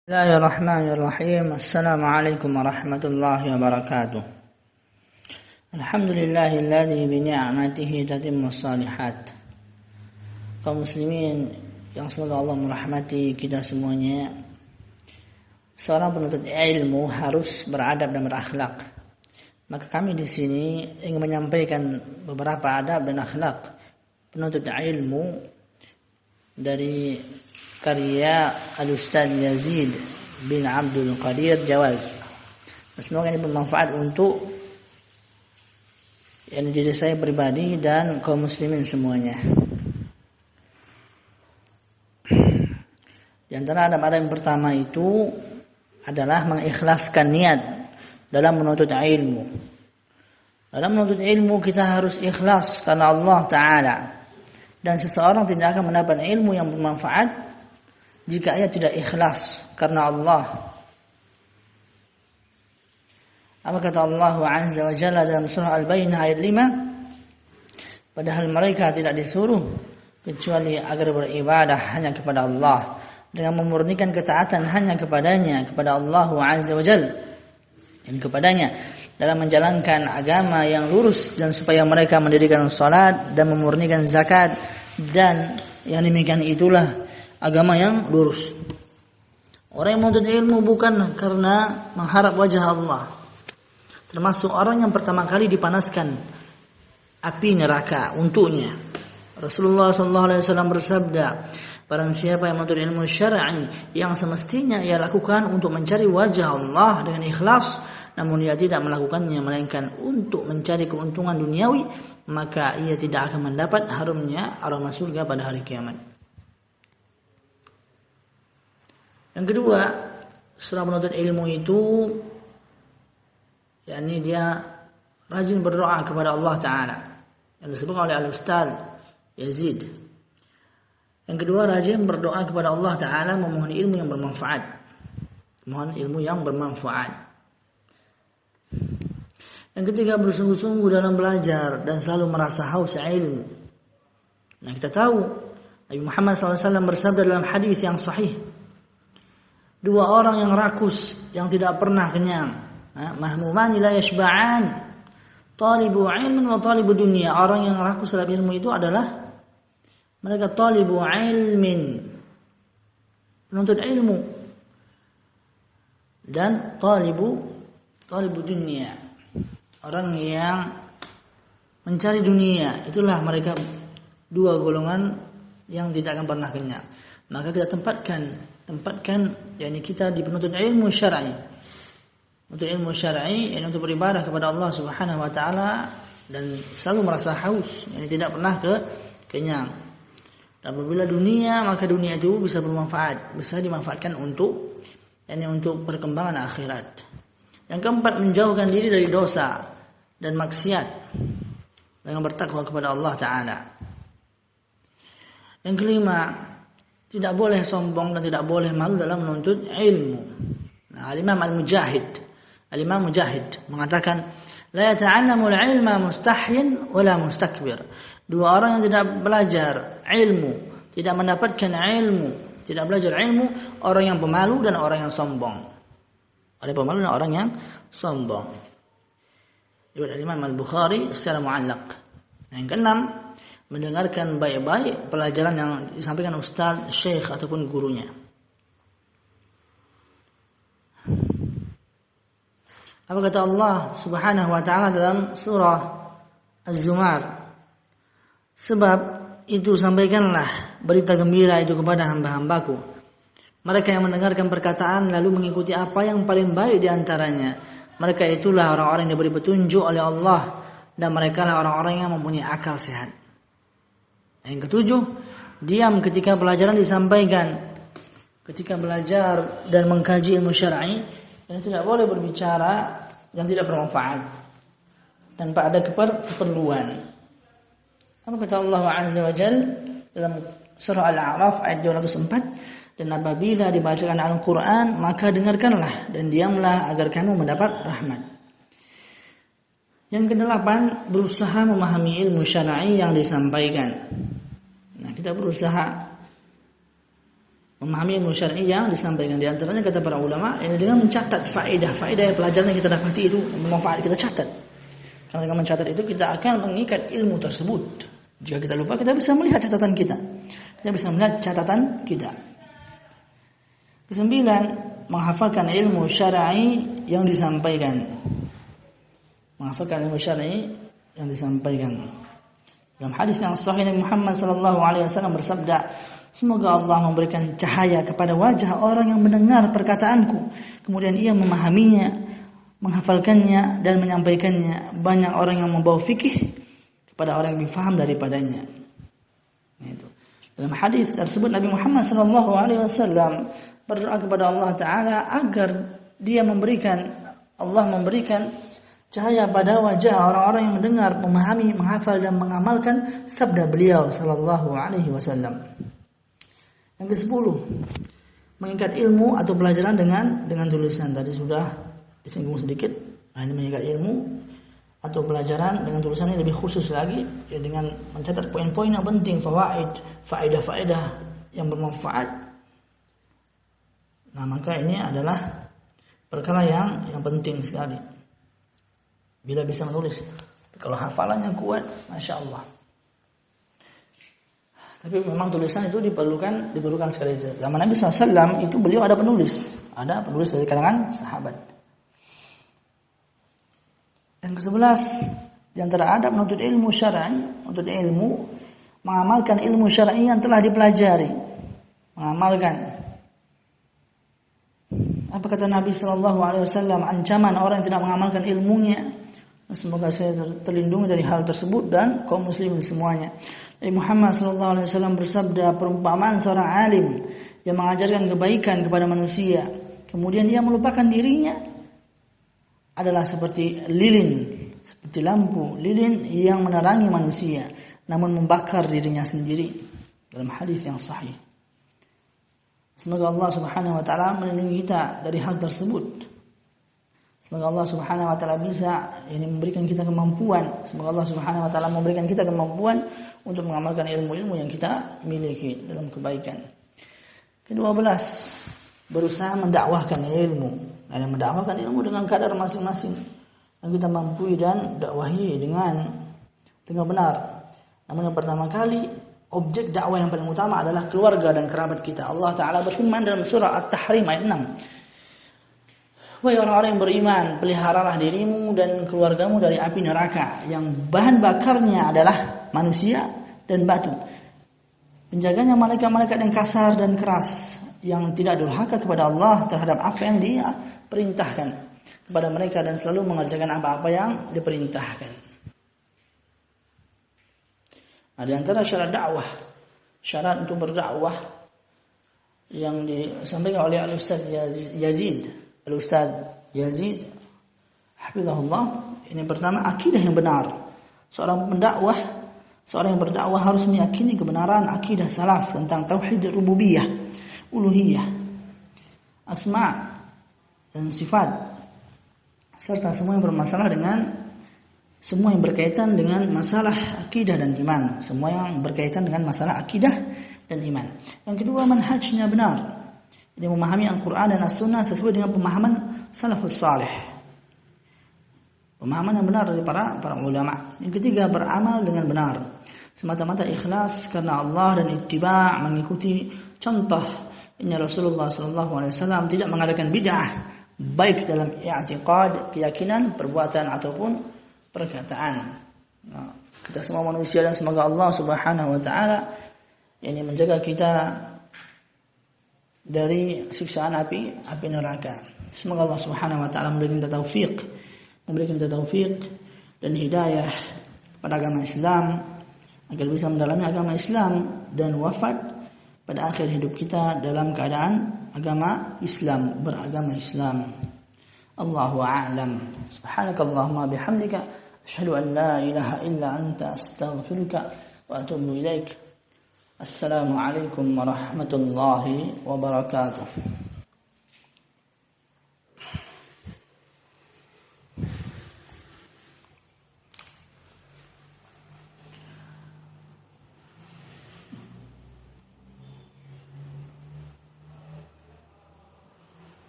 Bismillahirrahmanirrahim. Assalamualaikum warahmatullahi wabarakatuh. Alhamdulillahilladzi bi ni'matihi tatimmus shalihat. Kaum muslimin yang semoga Allah merahmati kita semuanya. Seorang penuntut ilmu harus beradab dan berakhlak. Maka kami di sini ingin menyampaikan beberapa adab dan akhlak penuntut ilmu dari karya Al-Ustaz Yazid bin Abdul Qadir Jawaz. Semoga ini bermanfaat untuk diri saya pribadi dan kaum muslimin semuanya. Di antara adab-adab yang pertama itu adalah mengikhlaskan niat dalam menuntut ilmu. Dalam menuntut ilmu kita harus ikhlas karena Allah Ta'ala. Dan seseorang tidak akan mendapat ilmu yang bermanfaat jika ia tidak ikhlas karena Allah. Apa kata Allah Azza wa Jalla dalam surah Al-Baqarah ayat 5? Padahal mereka tidak disuruh kecuali agar beribadah hanya kepada Allah dengan memurnikan ketaatan hanya kepadanya, kepada Allah Azza wa Jalla, dan kepadanya dalam menjalankan agama yang lurus, dan supaya mereka mendirikan salat dan memurnikan zakat, dan yang demikian itulah agama yang lurus. Orang yang menuntut ilmu bukan karena mengharap wajah Allah, termasuk orang yang pertama kali dipanaskan api neraka untuknya. Rasulullah SAW bersabda, barang siapa yang menuntut ilmu syar'i yang semestinya ia lakukan untuk mencari wajah Allah dengan ikhlas, namun ia tidak melakukannya melainkan untuk mencari keuntungan duniawi, maka ia tidak akan mendapat harumnya aroma surga pada hari kiamat. Yang kedua, seorang penuntut ilmu itu dia rajin berdoa kepada Allah Ta'ala, yang disebutkan oleh Al-Ustaz Yazid. Yang kedua, rajin berdoa kepada Allah Ta'ala, memohon ilmu yang bermanfaat. Mohon ilmu yang bermanfaat. Yang ketiga, bersungguh-sungguh dalam belajar dan selalu merasa haus ilmu. Nah, kita tahu Nabi Muhammad SAW bersabda dalam hadis yang sahih, dua orang yang rakus yang tidak pernah kenyang, mahmumani la yashba'an, talibu ilmin wa talibu dunya. Orang yang rakus dalam ilmu itu adalah mereka talibu ilmin, penuntut ilmu, dan talibu dunya, orang yang mencari dunia. Itulah mereka dua golongan yang tidak akan pernah kenyang. Maka kita tempatkan kita di penuntut ilmu syar'i. Untuk ilmu syar'i untuk beribadah kepada Allah Subhanahu wa taala dan selalu merasa haus, tidak pernah kenyang. Dan apabila dunia, maka dunia itu bisa bermanfaat, bisa dimanfaatkan untuk perkembangan akhirat. Yang keempat, menjauhkan diri dari dosa dan maksiat dengan bertakwa kepada Allah Ta'ala. Yang kelima, tidak boleh sombong dan tidak boleh malu dalam menuntut ilmu. Nah, Al-Imam Mujahid mengatakan, la yata'allamu al-ilma mustahyin wala mustakbir. Dua orang yang tidak belajar ilmu, tidak mendapatkan ilmu, tidak belajar ilmu, orang yang pemalu dan orang yang sombong. Orang pemalu dan orang yang sombong. Riwayat Imam Al-Bukhari secara mu'allaq. Yang keenam, mendengarkan baik-baik pelajaran yang disampaikan ustaz, syekh ataupun gurunya. Apa kata Allah Subhanahu wa taala dalam surah Az-Zumar? Sebab itu sampaikanlah berita gembira itu kepada hamba-hambaku, mereka yang mendengarkan perkataan lalu mengikuti apa yang paling baik di antaranya. Mereka itulah orang-orang yang diberi petunjuk oleh Allah, dan mereka lah orang-orang yang mempunyai akal sehat. Yang ketujuh, diam ketika pelajaran disampaikan. Ketika belajar dan mengkaji ilmu syar'i, tidak boleh berbicara yang tidak bermanfaat tanpa ada keperluan. Apa kata Allah Azza wa Jalla dalam surah Al-A'raf ayat 204? Dan apabila dibacakan Al-Quran, maka dengarkanlah dan diamlah agar kamu mendapat rahmat. Yang kedelapan, berusaha memahami ilmu syar'i yang disampaikan. Nah, kita berusaha memahami ilmu syar'i yang disampaikan. Di antaranya kata para ulama, ini dengan mencatat faedah pelajaran yang kita dapati itu bermanfaat, kita catat. Karena dengan mencatat itu kita akan mengikat ilmu tersebut. Jika kita lupa, kita bisa melihat catatan kita. Kesembilan, menghafalkan ilmu syar'i yang disampaikan. Dalam hadis yang sahih Nabi Muhammad sallallahu alaihi wasallam bersabda, semoga Allah memberikan cahaya kepada wajah orang yang mendengar perkataanku, kemudian ia memahaminya, menghafalkannya dan menyampaikannya. Banyak orang yang membawa fikih kepada orang yang lebih paham daripadanya. Itu. Dalam hadis tersebut Nabi Muhammad sallallahu alaihi wasallam berdoa kepada Allah Taala agar Allah memberikan cahaya pada wajah orang-orang yang mendengar, memahami, menghafal dan mengamalkan sabda beliau sallallahu alaihi wasallam. Yang ke-10, mengikat ilmu atau pelajaran dengan tulisan. Tadi sudah disinggung sedikit. Nah, ini mengikat ilmu atau pelajaran dengan tulisan ini lebih khusus lagi, ya, dengan mencatat poin-poin yang penting, faedah yang bermanfaat. Nah, maka ini adalah perkara yang penting sekali. Bila bisa menulis, kalau hafalannya kuat, masya Allah. Tapi memang tulisan itu diperlukan sekali. Zaman Nabi SAW itu beliau ada penulis dari kalangan sahabat. Yang ke-11, di antara adab menuntut ilmu syar'i, mengamalkan ilmu syar'i yang telah dipelajari. Apa kata Nabi SAW? Ancaman orang yang tidak mengamalkan ilmunya. Semoga saya terlindungi dari hal tersebut dan kaum muslimin semuanya. Nabi Muhammad SAW bersabda, perumpamaan seorang alim yang mengajarkan kebaikan kepada manusia, kemudian ia melupakan dirinya, adalah seperti lampu lilin yang menerangi manusia, namun membakar dirinya sendiri. Dalam hadis yang sahih. Semoga Allah Subhanahu wa taala melindungi kita dari hal tersebut. Semoga Allah Subhanahu wa taala bisa memberikan kita kemampuan. Semoga Allah Subhanahu wa taala memberikan kita kemampuan untuk mengamalkan ilmu-ilmu yang kita miliki dalam kebaikan. Ke-12, berusaha mendakwahkan ilmu. Dan mendakwahkan ilmu dengan kadar masing-masing yang kita mampu dan dakwahi dengan benar. Namun yang pertama kali, objek dakwah yang paling utama adalah keluarga dan kerabat kita. Allah Ta'ala berfirman dalam surah At-Tahrim ayat 6. Wahai orang-orang yang beriman, peliharalah dirimu dan keluargamu dari api neraka yang bahan bakarnya adalah manusia dan batu. Penjaganya malaikat-malaikat yang kasar dan keras, yang tidak durhaka kepada Allah terhadap apa yang Dia perintahkan kepada mereka dan selalu mengerjakan apa-apa yang diperintahkan. Nah, di antara syarat untuk berdakwah yang disampaikan oleh Al-Ustaz Yazid hafizahullah, ini pertama akidah yang benar. Seorang yang berdakwah harus meyakini kebenaran akidah salaf tentang tauhid rububiyah, uluhiyah, asma dan sifat, serta semua yang berkaitan dengan masalah akidah dan iman. Yang kedua, manhajnya benar. Dia memahami Al-Quran dan As-Sunnah sesuai dengan pemahaman salafus salih. Pemahaman yang benar dari para ulama. Yang ketiga, beramal dengan benar. Semata-mata ikhlas karena Allah dan ittiba' mengikuti contoh. Inna Rasulullah SAW tidak mengadakan bid'ah, baik dalam i'tiqad, keyakinan, perbuatan ataupun perkataan. Nah, kita semua manusia dan semoga Allah Subhanahu wa taala menjaga kita dari siksaan api neraka. Semoga Allah Subhanahu wa taala memberikan kita taufik dan hidayah pada agama Islam agar bisa mendalami agama Islam dan wafat pada akhir hidup kita dalam keadaan beragama Islam. Allahu a'lam. Subhanakallahumma bihamdika asyhadu an la ilaha illa anta astaghfiruka wa atubu ilaik. Assalamualaikum warahmatullahi wabarakatuh.